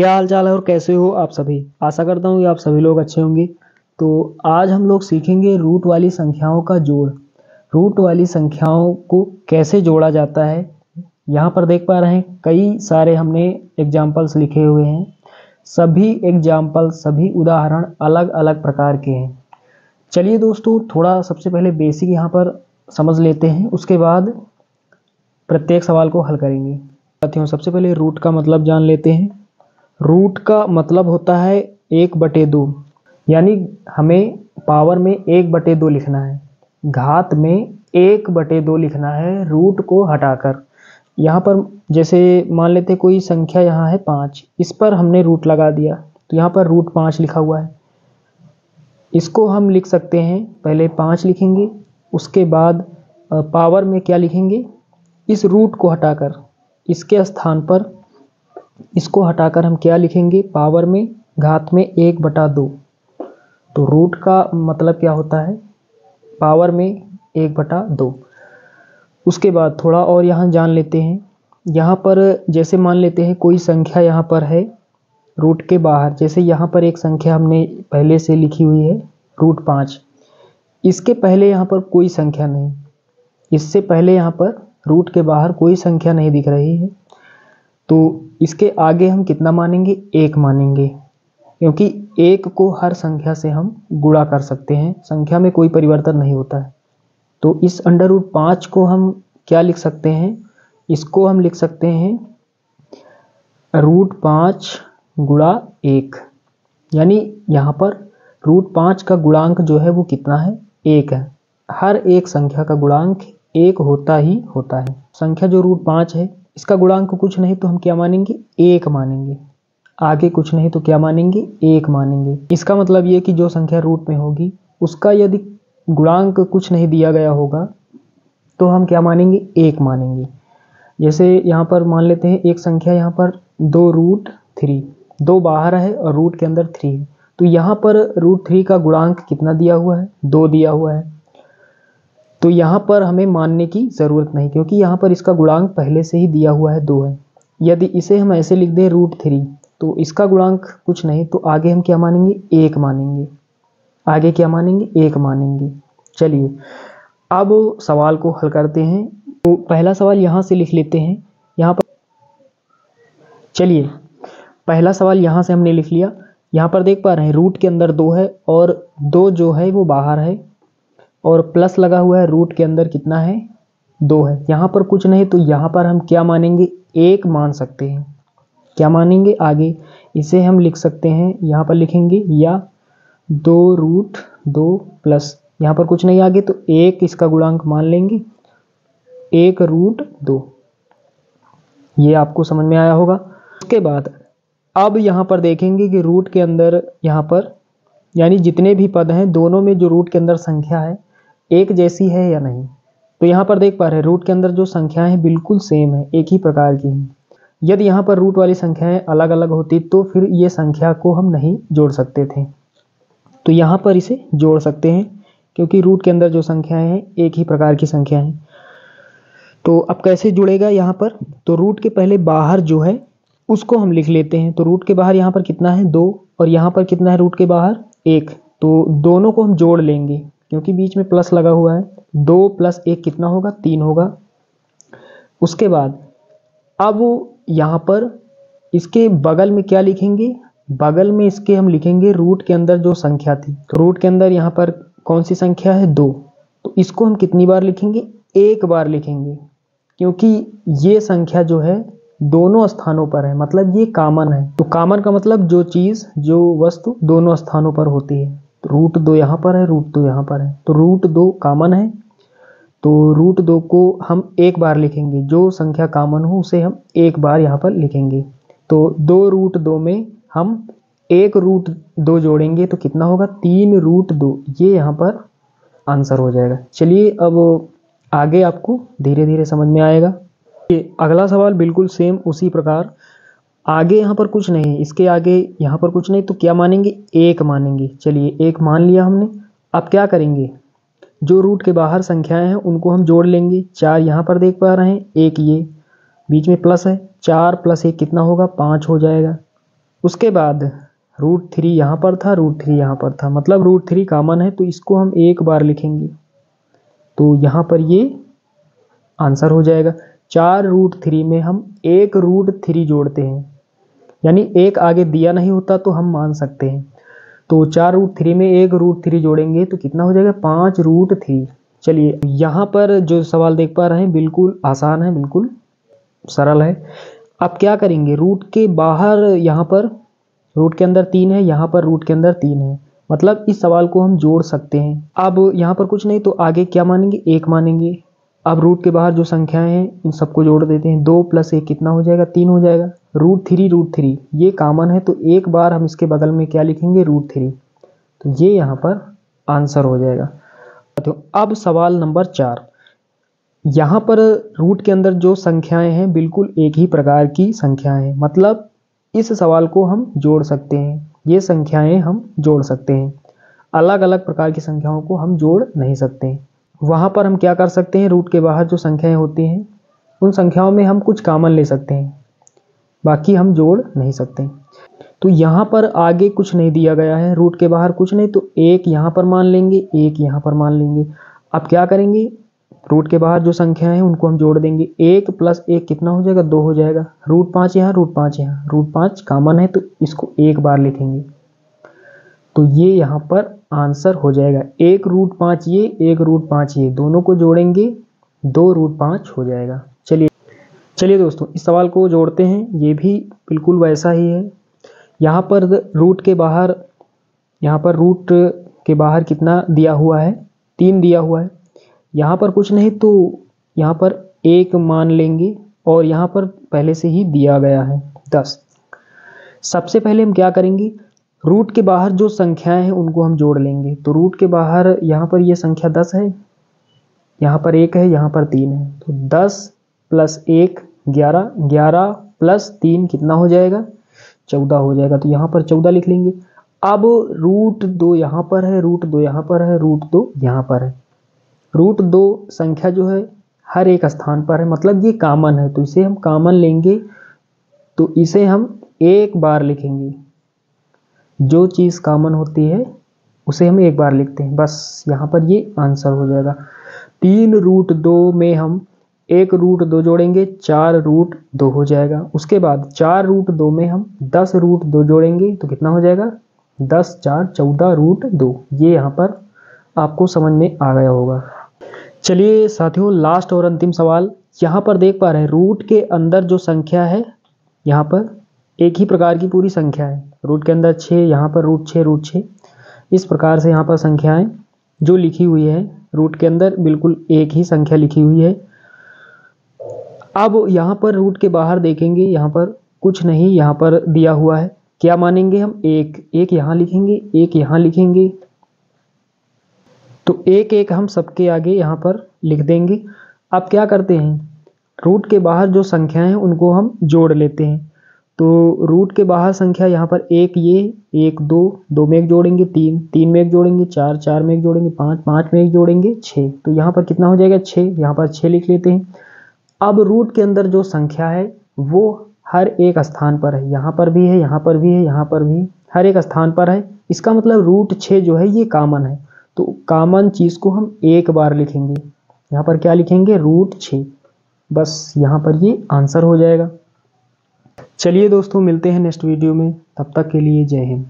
क्या हाल चाल है और कैसे हो आप सभी। आशा करता हूँ कि आप सभी लोग अच्छे होंगे। तो आज हम लोग सीखेंगे रूट वाली संख्याओं का जोड़। रूट वाली संख्याओं को कैसे जोड़ा जाता है। यहाँ पर देख पा रहे हैं कई सारे हमने एग्जाम्पल्स लिखे हुए हैं। सभी एग्जाम्पल सभी उदाहरण अलग अलग प्रकार के हैं। चलिए दोस्तों, थोड़ा सबसे पहले बेसिक यहाँ पर समझ लेते हैं, उसके बाद प्रत्येक सवाल को हल करेंगे। साथियों, सबसे पहले रूट का मतलब जान लेते हैं। रूट का मतलब होता है 1/2, यानी हमें पावर में 1/2 लिखना है, घात में 1/2 लिखना है रूट को हटाकर। यहाँ पर जैसे मान लेते कोई संख्या यहाँ है 5, इस पर हमने रूट लगा दिया तो यहाँ पर √5 लिखा हुआ है। इसको हम लिख सकते हैं, पहले 5 लिखेंगे, उसके बाद पावर में क्या लिखेंगे, इस रूट को हटाकर इसके स्थान पर इसको हटाकर हम क्या लिखेंगे, पावर में घात में 1/2। तो रूट का मतलब क्या होता है, पावर में 1/2। उसके बाद थोड़ा और यहाँ जान लेते हैं। यहाँ पर जैसे मान लेते हैं कोई संख्या यहाँ पर है रूट के बाहर, जैसे यहाँ पर एक संख्या हमने पहले से लिखी हुई है √5। इसके पहले यहाँ पर कोई संख्या नहीं, इससे पहले यहाँ पर रूट के बाहर कोई संख्या नहीं दिख रही है, तो इसके आगे हम कितना मानेंगे, 1 मानेंगे, क्योंकि 1 को हर संख्या से हम गुणा कर सकते हैं, संख्या में कोई परिवर्तन नहीं होता है। तो इस √5 को हम क्या लिख सकते हैं, इसको हम लिख सकते हैं √5 गुणा 1, यानी यहाँ पर √5 का गुणांक जो है वो कितना है, 1 है। हर एक संख्या का गुणांक 1 होता ही होता है। संख्या जो √5 है इसका गुणांक कुछ नहीं तो हम क्या मानेंगे, 1 मानेंगे। आगे कुछ नहीं तो क्या मानेंगे, 1 मानेंगे। इसका मतलब ये कि जो संख्या रूट में होगी उसका यदि गुणांक कुछ नहीं दिया गया होगा तो हम क्या मानेंगे, 1 मानेंगे। जैसे यहाँ पर मान लेते हैं एक संख्या यहाँ पर 2√3, 2 बाहर है और रूट के अंदर 3 है, तो यहाँ पर √3 का गुणांक कितना दिया हुआ है, 2 दिया हुआ है। तो यहाँ पर हमें मानने की ज़रूरत नहीं, क्योंकि यहाँ पर इसका गुणांक पहले से ही दिया हुआ है, 2 है। यदि इसे हम ऐसे लिख दें √3, तो इसका गुणांक कुछ नहीं तो आगे हम क्या मानेंगे, 1 मानेंगे। आगे क्या मानेंगे, 1 मानेंगे। चलिए अब सवाल को हल करते हैं। तो पहला सवाल यहाँ से लिख लेते हैं। यहाँ पर चलिए पहला सवाल यहाँ से हमने लिख लिया। यहाँ पर देख पा रहे हैं रूट के अंदर 2 है और 2 जो है वो बाहर है और प्लस लगा हुआ है, रूट के अंदर कितना है, 2 है। यहाँ पर कुछ नहीं तो यहाँ पर हम क्या मानेंगे, 1 मान सकते हैं। क्या मानेंगे, आगे इसे हम लिख सकते हैं, यहाँ पर लिखेंगे या 2√2 प्लस, यहाँ पर कुछ नहीं आगे तो 1 इसका गुणांक मान लेंगे, 1√2। ये आपको समझ में आया होगा। उसके बाद अब यहाँ पर देखेंगे कि रूट के अंदर यहाँ पर यानी जितने भी पद हैं दोनों में जो रूट के अंदर संख्या है एक जैसी है या नहीं। तो यहाँ पर देख पा रहे हैं रूट के अंदर जो संख्याएं हैं बिल्कुल सेम है, एक ही प्रकार की हैं। यदि यहाँ पर रूट वाली संख्याएं अलग अलग होती तो फिर ये संख्या को हम नहीं जोड़ सकते थे, तो यहाँ पर इसे जोड़ सकते हैं क्योंकि रूट के अंदर जो संख्याएं हैं एक ही प्रकार की संख्या हैं। तो अब कैसे जुड़ेगा यहाँ पर, तो रूट के पहले बाहर जो है उसको हम लिख लेते हैं। तो रूट के बाहर यहाँ पर कितना है, 2, और यहाँ पर कितना है रूट के बाहर, 1। तो दोनों को हम जोड़ लेंगे क्योंकि बीच में प्लस लगा हुआ है। 2 + 1 कितना होगा, 3 होगा। उसके बाद अब यहाँ पर इसके बगल में क्या लिखेंगे, बगल में इसके हम लिखेंगे रूट के अंदर जो संख्या थी। तो रूट के अंदर यहाँ पर कौन सी संख्या है, 2, तो इसको हम कितनी बार लिखेंगे, 1 बार लिखेंगे, क्योंकि ये संख्या जो है दोनों स्थानों पर है, मतलब ये कॉमन है। तो कॉमन का मतलब जो चीज़ जो वस्तु दोनों स्थानों पर होती है। तो √2 यहाँ पर है, √2 यहाँ पर है, तो √2 कॉमन है, तो √2 को हम 1 बार लिखेंगे। जो संख्या कॉमन हो उसे हम 1 बार यहाँ पर लिखेंगे। तो 2√2 में हम 1√2 जोड़ेंगे तो कितना होगा, 3√2। ये यहाँ पर आंसर हो जाएगा। चलिए अब आगे आपको धीरे धीरे समझ में आएगा। ये अगला सवाल बिल्कुल सेम उसी प्रकार। आगे यहाँ पर कुछ नहीं, इसके आगे यहाँ पर कुछ नहीं तो क्या मानेंगे, 1 मानेंगे। चलिए 1 मान लिया हमने। अब क्या करेंगे, जो रूट के बाहर संख्याएं हैं उनको हम जोड़ लेंगे। 4 यहाँ पर देख पा रहे हैं, 1 ये बीच में प्लस है, 4 + 1 कितना होगा, 5 हो जाएगा। उसके बाद √3 यहाँ पर था, √3 यहाँ पर था, मतलब √3 कॉमन है तो इसको हम एक बार लिखेंगे तो यहाँ पर ये आंसर हो जाएगा। 4√3 में हम एक √3 जोड़ते हैं, यानी एक आगे दिया नहीं होता तो हम मान सकते हैं। तो 4√3 में एक √3 जोड़ेंगे तो कितना हो जाएगा 5√3। चलिए यहाँ पर जो सवाल देख पा रहे हैं बिल्कुल आसान है, बिल्कुल सरल है। अब क्या करेंगे, रूट के बाहर यहाँ पर रूट के अंदर 3 है, यहाँ पर रूट के अंदर 3 है, मतलब इस सवाल को हम जोड़ सकते हैं। अब यहाँ पर कुछ नहीं तो आगे क्या मानेंगे, 1 मानेंगे। अब रूट के बाहर जो संख्याएं हैं इन सबको जोड़ देते हैं, 2 + 1 कितना हो जाएगा 3 हो जाएगा। √3 ये कॉमन है तो एक बार हम इसके बगल में क्या लिखेंगे √3, तो ये यहाँ पर आंसर हो जाएगा। तो अब सवाल नंबर 4, यहाँ पर रूट के अंदर जो संख्याएं हैं बिल्कुल एक ही प्रकार की संख्याएं हैं, मतलब इस सवाल को हम जोड़ सकते हैं, ये संख्याएं हम जोड़ सकते हैं। अलग अलग प्रकार की संख्याओं को हम जोड़ नहीं सकते। वहाँ पर हम क्या कर सकते हैं, रूट के बाहर जो संख्याएं होती हैं उन संख्याओं में हम कुछ कॉमन ले सकते हैं, बाकी हम जोड़ नहीं सकते। तो यहाँ पर आगे कुछ नहीं दिया गया है, रूट के बाहर कुछ नहीं तो एक यहाँ पर मान लेंगे, एक यहाँ पर मान लेंगे। अब क्या करेंगे, रूट के बाहर जो संख्या है उनको हम जोड़ देंगे, 1 + 1 कितना हो जाएगा 2 हो जाएगा। √5 यहाँ, √5 यहाँ, √5 कॉमन है तो इसको एक बार लिखेंगे तो ये यहाँ पर आंसर हो जाएगा। 1 √5 ये, 1 √5 ये, दोनों को जोड़ेंगे 2 √5 हो जाएगा। चलिए दोस्तों इस सवाल को जोड़ते हैं, ये भी बिल्कुल वैसा ही है। यहाँ पर रूट के बाहर, यहाँ पर रूट के बाहर कितना दिया हुआ है 3 दिया हुआ है, यहाँ पर कुछ नहीं तो यहाँ पर 1 मान लेंगे और यहाँ पर पहले से ही दिया गया है 10। सबसे पहले हम क्या करेंगे, रूट के बाहर जो संख्याएं हैं उनको हम जोड़ लेंगे। तो रूट के बाहर यहाँ पर ये संख्या 10 है, यहाँ पर 1 है, यहाँ पर 3 है, तो 10 + 1 11, 11 + 3 कितना हो जाएगा 14 हो जाएगा, तो यहाँ पर 14 लिख लेंगे। अब √2 यहाँ पर है, √2 यहाँ पर है, √2 यहाँ पर है। √2 संख्या जो है हर एक स्थान पर है, मतलब ये कॉमन है तो इसे हम कॉमन लेंगे तो इसे हम एक बार लिखेंगे। जो चीज़ कॉमन होती है उसे हम एक बार लिखते हैं, बस यहाँ पर ये आंसर हो जाएगा। 3√2 में हम एक √2 जोड़ेंगे, 4√2 हो जाएगा। उसके बाद 4√2 में हम 10√2 जोड़ेंगे तो कितना हो जाएगा 10 4 14√2। ये यहाँ पर आपको समझ में आ गया होगा। चलिए साथियों लास्ट और अंतिम सवाल, यहाँ पर देख पा रहे हैं रूट के अंदर जो संख्या है यहाँ पर एक ही प्रकार की पूरी संख्या है, रूट के अंदर 6, यहाँ पर √6 इस प्रकार से यहाँ पर संख्याएं जो लिखी हुई है रूट के अंदर बिल्कुल एक ही संख्या लिखी हुई है। अब यहाँ पर रूट के बाहर देखेंगे, यहाँ पर कुछ नहीं यहाँ पर दिया हुआ है, क्या मानेंगे हम, एक यहाँ लिखेंगे, एक यहाँ लिखेंगे, तो एक हम सबके आगे यहाँ पर लिख देंगे। अब क्या करते हैं, रूट के बाहर जो संख्याएं हैं उनको हम जोड़ लेते हैं। तो रूट के बाहर संख्या यहाँ पर 1 ये, 1 2 में एक जोड़ेंगे, 3 में एक जोड़ेंगे, 4 में एक जोड़ेंगे, 5 में एक जोड़ेंगे, 6, तो यहाँ पर कितना हो जाएगा 6, यहाँ पर 6 लिख लेते हैं। अब रूट के अंदर जो संख्या है वो हर एक स्थान पर है, यहाँ पर भी है, यहाँ पर भी है, यहाँ पर भी, हर एक स्थान पर है। इसका मतलब √6 जो है ये कॉमन है, तो कॉमन चीज़ को हम एक बार लिखेंगे, यहाँ पर क्या लिखेंगे √6, बस यहाँ पर ये आंसर हो जाएगा। चलिए दोस्तों मिलते हैं नेक्स्ट वीडियो में, तब तक के लिए जय हिंद।